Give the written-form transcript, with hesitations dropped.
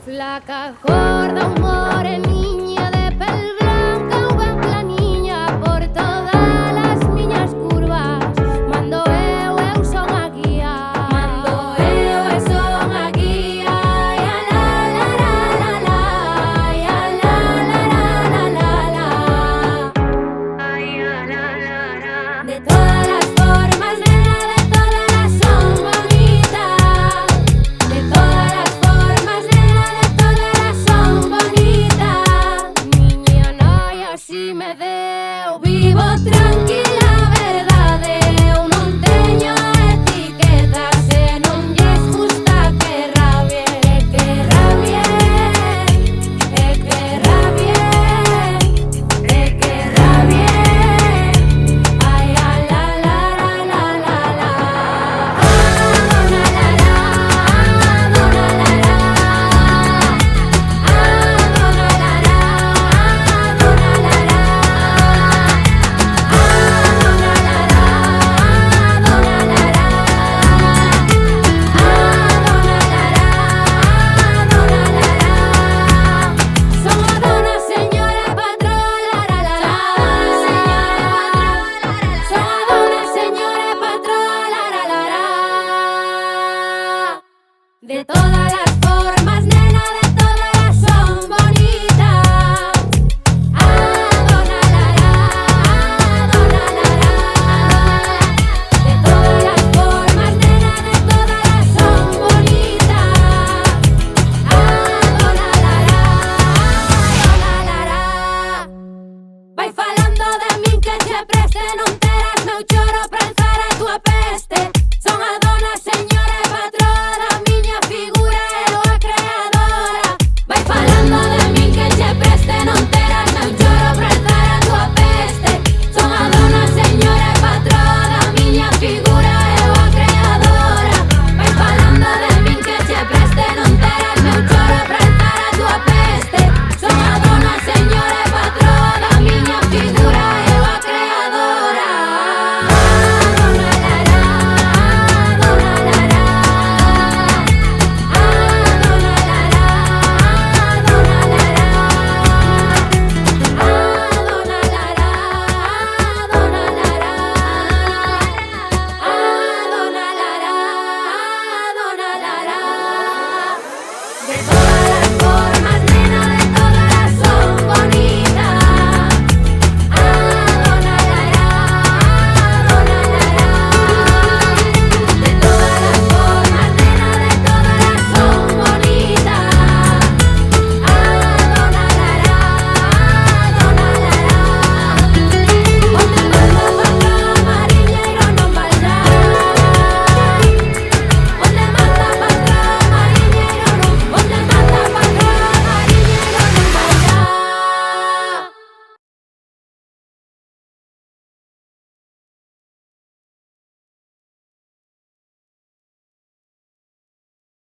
Flaca, gorda, un moreniña de pel blanca, unha planiña por todas as miñas curvas. Mando eu son a guía. Mando eu son a guía. Ai, a la la la la la, ai, a la la la la la la. Ai, a la la la. De todas las formas, nena, de todas son bonitas. De todas las formas, nena, de todas son bonitas. Miña nai así me deu, vivo tranquila, verdade. Eu non teño etiquetas e non lles gusta que rabie. Que rabie, que rabie, que rabie. Ai, a la la la la la la. Dona la la, dona la la. Dona la la, dona la la. Dona la la, dona la la. Son a dona señora patrola, la la la. Son a dona señora patrola, la la la. De todas las